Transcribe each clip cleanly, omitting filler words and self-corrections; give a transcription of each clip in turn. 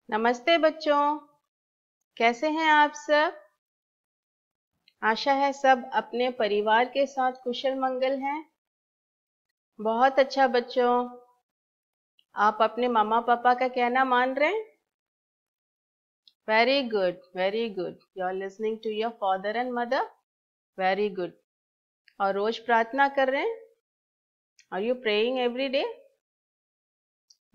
नमस्ते बच्चों, कैसे हैं आप सब। आशा है सब अपने परिवार के साथ कुशल मंगल हैं। बहुत अच्छा बच्चों, आप अपने मामा पापा का कहना मान रहे हैं। Very good, very good. You are listening to your father and mother. Very good. और रोज प्रार्थना कर रहे हैं। Are you praying every day?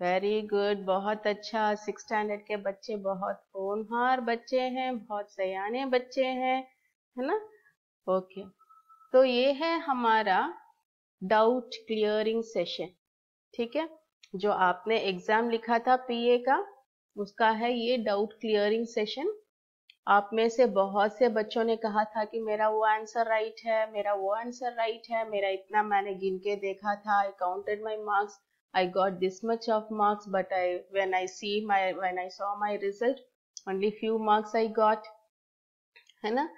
Very good, बहुत अच्छा। 6th स्टैंडर्ड के बच्चे बहुत होनहार बच्चे हैं, बहुत सयाने बच्चे हैं, है ना। ओके, तो ये है हमारा डाउट क्लियरिंग सेशन। ठीक है, जो आपने एग्जाम लिखा था पीए का, उसका है ये डाउट क्लियरिंग सेशन। आप में से बहुत से बच्चों ने कहा था कि मेरा वो आंसर राइट है, मेरा वो आंसर राइट है, मेरा इतना मैंने गिन के देखा था, I counted my marks, I got this much of marks, but when I saw my result, only few marks I got, है ना।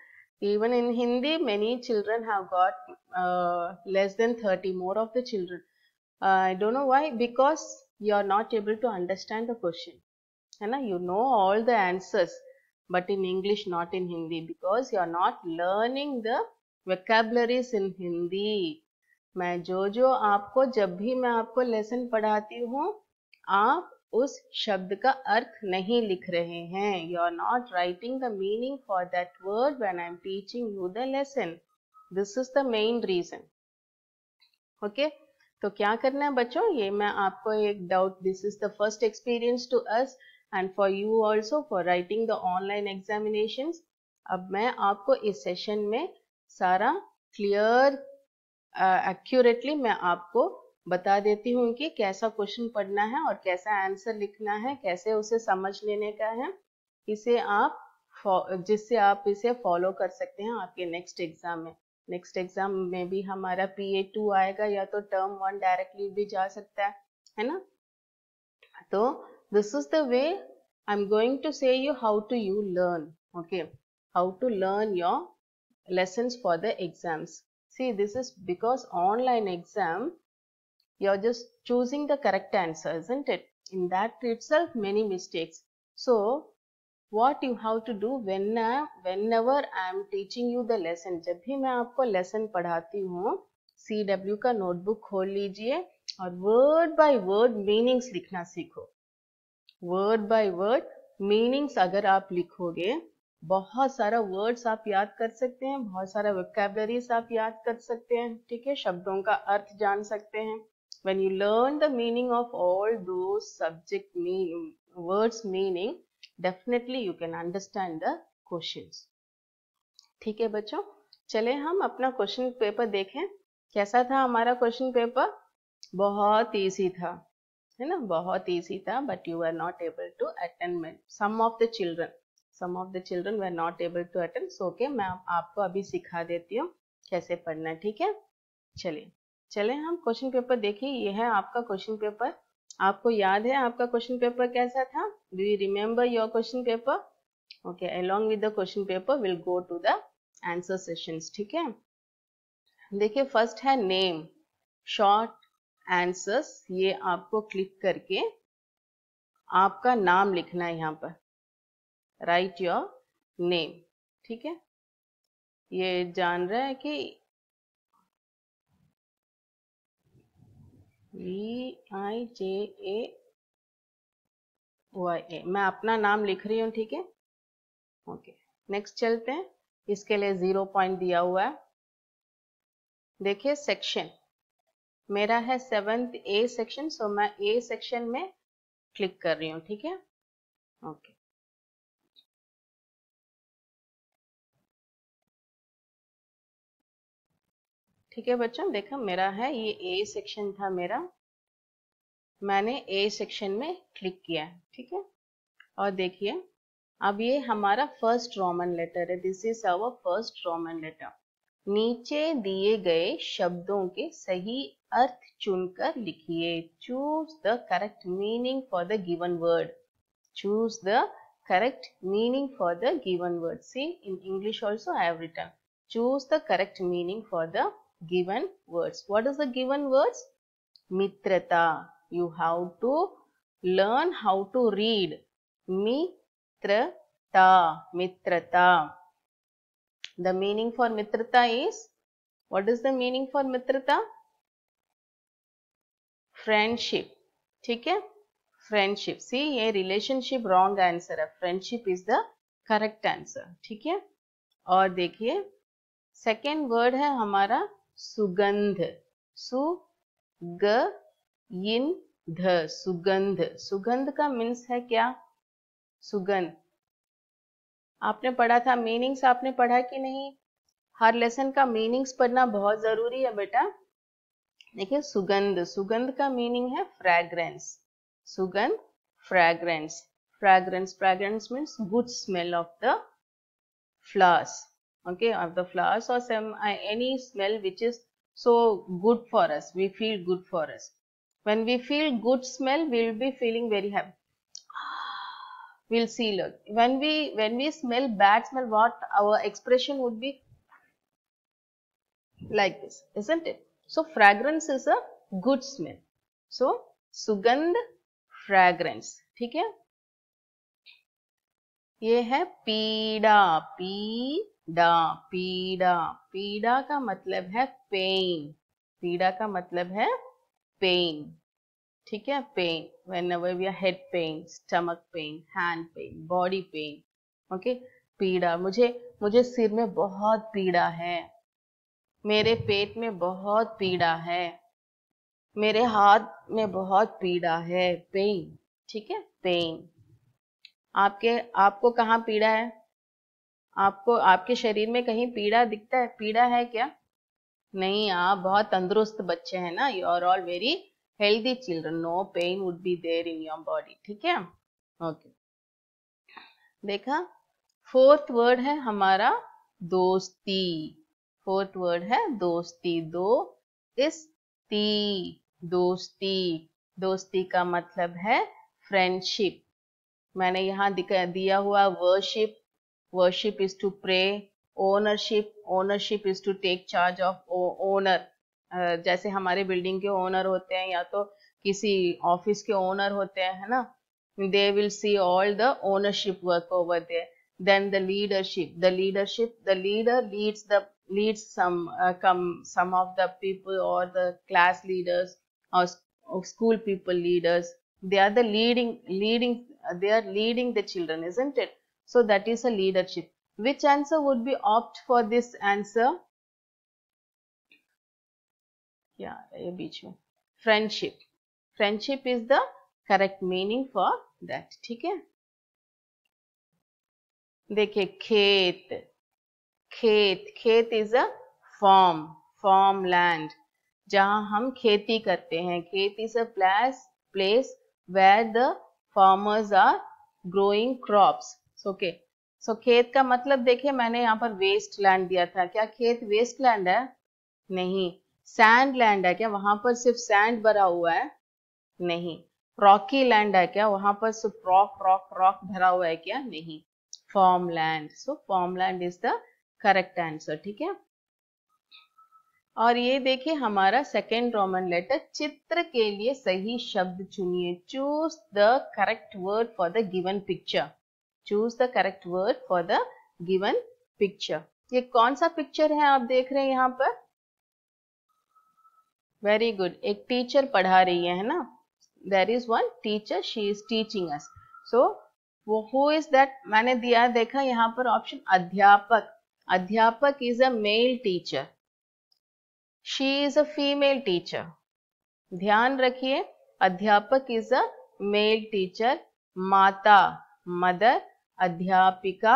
Even in Hindi, many children have got less than 30, more of the children. I don't know why, because you are not able to understand the question. है ना, you know all the answers, but in English, not in Hindi, because you are not learning the vocabularies in Hindi. मैं जो आपको जब भी मैं आपको lesson पढ़ाती हूँ, आप उस शब्द का अर्थ नहीं लिख रहे हैं। You are not writing the meaning for that word when I am teaching you the lesson. This is the main reason. Okay, तो क्या करना है बच्चों, ये मैं आपको एक doubt, this is the first experience to us and for you also for writing the online examinations. अब मैं आपको इस सेशन में सारा क्लियर एक्यूरेटली मैं आपको बता देती हूँ कि कैसा क्वेश्चन पढ़ना है और कैसा आंसर लिखना है, कैसे उसे समझ लेने का है, इसे आप जिससे आप इसे फॉलो कर सकते हैं आपके नेक्स्ट एग्जाम में। नेक्स्ट एग्जाम में भी हमारा PA2 आएगा, या तो टर्म 1 डायरेक्टली भी जा सकता है ना। तो this is the way I'm going to say you how to you learn, okay, how to learn your lessons for the exams. See, this is because online exam, you're just choosing the correct answer, isn't it? In that itself, many mistakes. So, what you have to do whenever I am teaching you the lesson, जब भी मैं आपको lesson पढ़ाती हूँ, CW का notebook खोल लीजिए और word by word meanings लिखना सीखो। word by word meanings अगर आप लिखोगे, बहुत सारा वर्ड्स आप याद कर सकते हैं, बहुत सारा वोकैबुलरीज आप याद कर सकते हैं, ठीक है, शब्दों का अर्थ जान सकते हैं। When you learn the meaning of all those subject words meaning, definitely you can understand the questions. ठीक है बच्चों, चले हम अपना क्वेश्चन पेपर देखें। कैसा था हमारा क्वेश्चन पेपर? बहुत इजी था, है ना, बहुत इजी था, but you are not able to attend. Some of the children were not able to attend. So okay, मैं आपको अभी सिखा देती हूँ कैसे पढ़ना है, ठीक है। चलिए हम क्वेश्चन पेपर देखिए। ये है आपका क्वेश्चन पेपर। आपको याद है आपका क्वेश्चन पेपर कैसा था? Do you remember your question paper? Okay, along with the question paper will go to the answer sessions, ठीक है। देखिए, फर्स्ट है नेम, शॉर्ट आंसर्स। ये आपको क्लिक करके आपका नाम लिखना है यहाँ पर, राइट योर नेम, ठीक है। ये जान रहा है कि VIJAYA, मैं अपना नाम लिख रही हूँ, ठीक है। ओके, नेक्स्ट चलते हैं। इसके लिए 0 पॉइंट दिया हुआ है। देखिए, सेक्शन मेरा है 7th A सेक्शन, सो मैं A सेक्शन में क्लिक कर रही हूँ, ठीक है। ओके, ठीक है बच्चों, देखो मेरा है ये A सेक्शन था मेरा, मैंने A सेक्शन में क्लिक किया है, ठीक है। और देखिए, अब ये हमारा फर्स्ट रोमन लेटर है, this is our first Roman letter. नीचे दिए गए शब्दों के सही अर्थ चुनकर लिखिए। Choose the correct meaning for the given word. Choose the correct meaning for the given word. See, in English also I have written, choose the correct meaning for the given words. What is the given words? Mitrata. You have to learn how to read. मित्रता, मित्रता. The meaning for mitrata is, what is the meaning for mitrata? Friendship. ठीक है, friendship. सी ये relationship wrong answer है, friendship is the correct answer. ठीक है, और देखिए सेकेंड वर्ड है हमारा सुगंध. सुगंध, सुगंध. सुगंध का मीन्स है क्या? सुगंध आपने पढ़ा था, मीनिंग्स आपने पढ़ा कि नहीं? हर लेसन का मीनिंग्स पढ़ना बहुत जरूरी है बेटा. देखिए सुगंध, सुगंध का मीनिंग है फ्रैग्रेंस. सुगंध, fragrance. Fragrance, fragrance means good smell of the flowers. Okay, of the flowers or some any smell which is so good for us, we feel good for us. When we feel good smell, we will be feeling very happy. We'll see, look, when we smell bad smell, what our expression would be like this, isn't it? So fragrance is a good smell. So sugandh, fragrance. ठीक है, ये है पीड़ा. पीड़ा, पीड़ा. पीड़ा का मतलब है पेन. पीड़ा का मतलब है पेन. ठीक है, pen. whenever we are head pain, stomach pain, hand pain, body pain. Okay, पीड़ा. मुझे सिर में बहुत पीड़ा है, मेरे पेट में बहुत पीड़ा है, मेरे हाथ में बहुत पीड़ा है. पेन. ठीक है, पेन. आपको कहाँ पीड़ा है? आपको आपके शरीर में कहीं पीड़ा दिखता है? पीड़ा है क्या? नहीं, आप बहुत तंदुरुस्त बच्चे हैं ना. You are all very healthy children. No pain would be there in your body. ठीक है, ओके. देखा, फोर्थ वर्ड है हमारा दोस्ती. फोर्थ वर्ड है दोस्ती. दोस्ती, दोस्ती. दोस्ती का मतलब है फ्रेंडशिप. मैंने यहाँ दिया हुआ worship. Worship is to pray. Ownership, ownership is to take charge of owner. जैसे हमारे बिल्डिंग के ओनर होते हैं या तो किसी ऑफिस के ओनर होते हैं, है ना. They will see all the ownership work over there. Then the leadership. The leader leads some of the people or the class leaders or school people leaders. They are leading the children, isn't it? So that is a leadership. Which answer would be opt for this answer? Yeah, ये बीच में. Friendship. Friendship is the correct meaning for that. ठीक है, देखिए खेत. खेत, खेत is a farmland, जहाँ हम खेती करते हैं. खेत is a place where the farmers are growing crops. Okay, so खेत का मतलब देखिए, मैंने यहाँ पर वेस्ट लैंड दिया था. क्या खेत वेस्ट लैंड है? नहीं. सैंड लैंड है क्या? वहां पर सिर्फ सैंड भरा हुआ है? नहीं. रॉकी लैंड है क्या? वहां पर सिर्फ रॉक भरा हुआ है क्या? नहीं. farmland. So farmland is the correct answer. ठीक है, और ये देखिए हमारा सेकेंड रोमन लेटर. चित्र के लिए सही शब्द चुनिए. Choose the correct word for the given picture. Choose the correct word for the given picture. ये कौन सा पिक्चर है आप देख रहे हैं यहाँ पर? Very good. एक टीचर पढ़ा रही है ना. There is one teacher, she is teaching us. So who is that? मैंने दिया, देखा यहाँ पर ऑप्शन अध्यापक. अध्यापक is a male teacher. She is a female teacher. ध्यान रखिए, अध्यापक इज अ मेल टीचर. माता, मदर. अध्यापिका,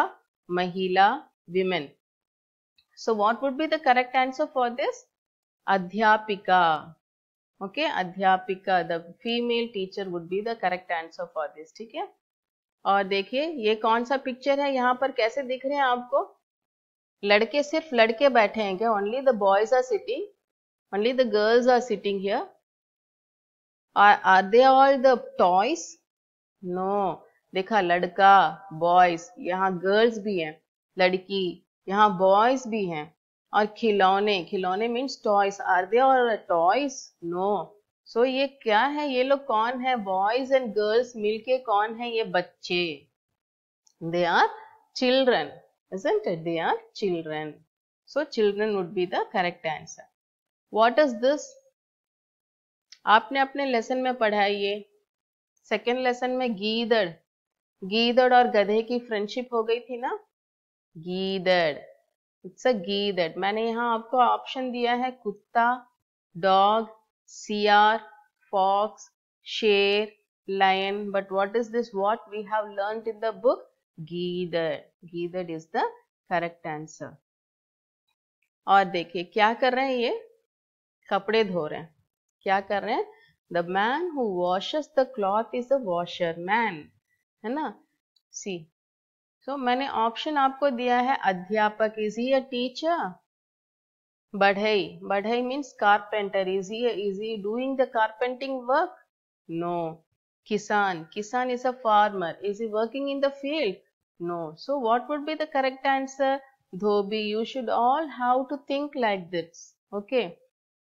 महिला, women. So what would be the correct answer for this? अध्यापिका. ओके, अध्यापिका, the female teacher would be the correct answer for this. ठीक है, और देखिए ये कौन सा पिक्चर है? यहाँ पर कैसे दिख रहे हैं आपको? लड़के, सिर्फ लड़के बैठे हैं क्या? Only the boys are sitting, only the girls are sitting here. Are they all the toys? No. देखा, लड़का, बॉयज, यहाँ गर्ल्स भी हैं, लड़की, यहाँ बॉयज भी हैं. और खिलौने, खिलौने means toys. Are they all toys? No. So ये क्या है, ये लोग कौन है, बॉयज एंड गर्ल्स मिलके कौन है, ये बच्चे, they are children, isn't it? They are children. So children would be the correct answer. What is this? आपने अपने लेसन में पढ़ा है ये सेकेंड लेसन में, गीदड़, गीदड़ और गधे की फ्रेंडशिप हो गई थी ना, गीदड़, इट्स अ गीदड़। मैंने यहाँ आपको ऑप्शन दिया है कुत्ता, डॉग, सियार, फॉक्स, शेर, lion, but what is this, what we have learned in the book, गीदड़, गीदड़ इज द करेक्ट आंसर। और देखिए क्या कर रहे हैं, ये कपड़े धो रहे हैं, क्या कर रहे हैं, the man who washes the cloth is a washer man, है ना। सी, सो मैंने ऑप्शन आपको दिया है अध्यापक, इज ही अ टीचर, बढ़ई, बढ़ई means carpenter, is he doing the carpenting work, no. किसान, किसान is a farmer, is he working in the field, no. So what would be the correct answer, dhobi. You should all have to think like this, okay.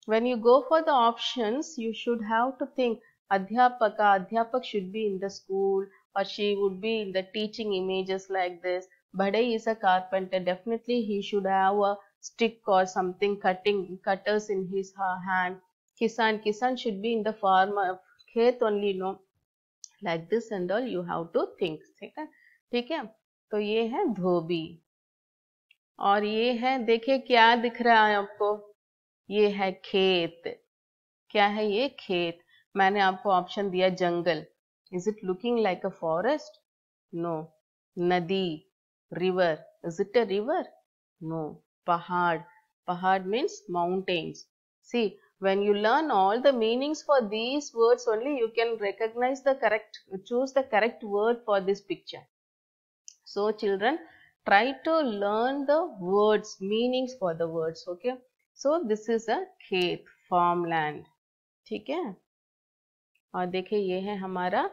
When you go for the options, you should have to think adhyapaka, adhyapak should be in the school, or she would be in the teaching images like this. Badai is a carpenter, definitely he should have a stick or something cutters in his hand. Kisan, kisan should be in the farmer khet only, no. Like this and all you have to think, ठीक है। तो ये है धोबी, और ये है, देखिए क्या दिख रहा है आपको, ये है खेत, क्या है ये, खेत। मैंने आपको ऑप्शन दिया जंगल, is it looking like a forest, no. नदी, river, is it a river, no. पहाड़, पहाड़ means mountains. See, when you learn all the meanings for these words only, you can recognize the correct, choose the correct word for this picture. So children, try to learn the words, meanings for the words, okay. So this is a खेत, farmland, ठीक है। और देखिए ये है हमारा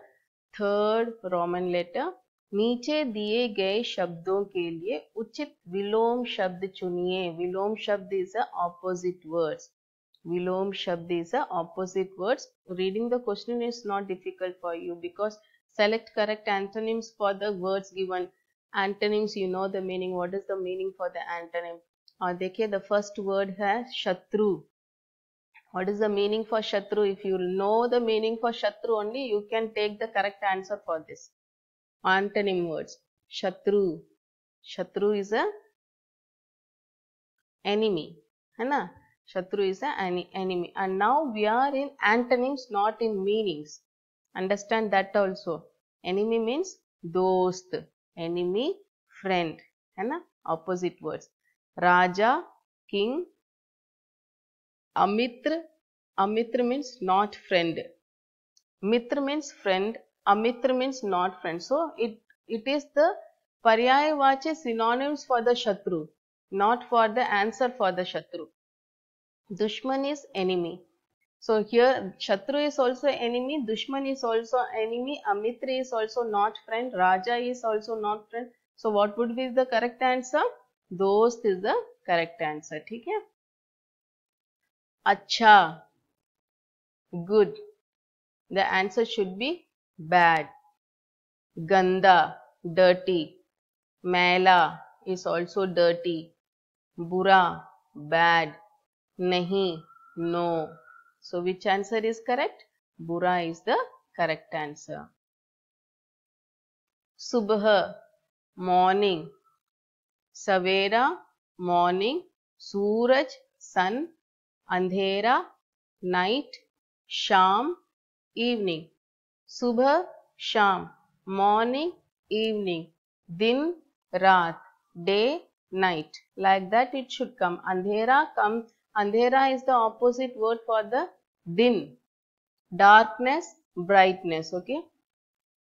third Roman letter. नीचे दिए गए शब्दों के लिए उचित विलोम शब्द चुनिए। विलोम शब्द is a opposite words, Vilom Shabd is the opposite words. Reading the question is not difficult for you because select correct antonyms for the words given. Antonyms, you know the meaning. What is the meaning for the antonym? और देखिए the first word है Shatru. What is the meaning for Shatru? If you know the meaning for Shatru only, you can take the correct answer for this. Antonym words. Shatru. Shatru is a enemy, है ना। Shatru is an enemy. And now we are in antonyms, not in meanings. Understand that also. Enemy means dost. Enemy, friend. है ना? Opposite words. Raja, king. Amitra. Amitra means not friend. Mitra means friend. Amitra means not friend. So it is the Paryayavachi synonyms for the Shatru, not for the answer for the Shatru. Dushman is enemy. So here Shatru is also enemy, Dushman is also enemy, Amitra is also not friend, Raja is also not friend. So what would be the correct answer? Dost is the correct answer, ठीक है। अच्छा, good, the answer should be bad. Ganda, dirty. Maila is also dirty. Bura, bad. Nahi, no. So which answer is correct? Bura is the correct answer. Subha, morning. Savera, morning. Suraj, sun. Andhera, night. Sham, evening. Subha, sham, morning, evening. Din, raat, day, night. Like that it should come. Andhera comes. Andhera is the opposite word for the din. Darkness, brightness, okay.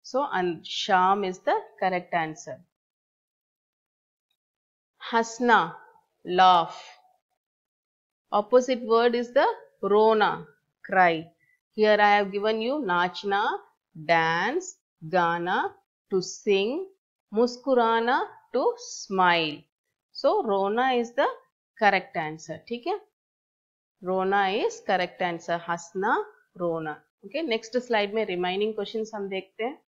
So, sham is the correct answer. Hasna, laugh. Opposite word is the rona, cry. Here I have given you nachna, dance, gana, to sing, muskurana, to smile. So, rona is the correct answer, ठीक है। Rona is correct answer. Hasna, रोना। Okay, next slide में remaining questions हम देखते हैं।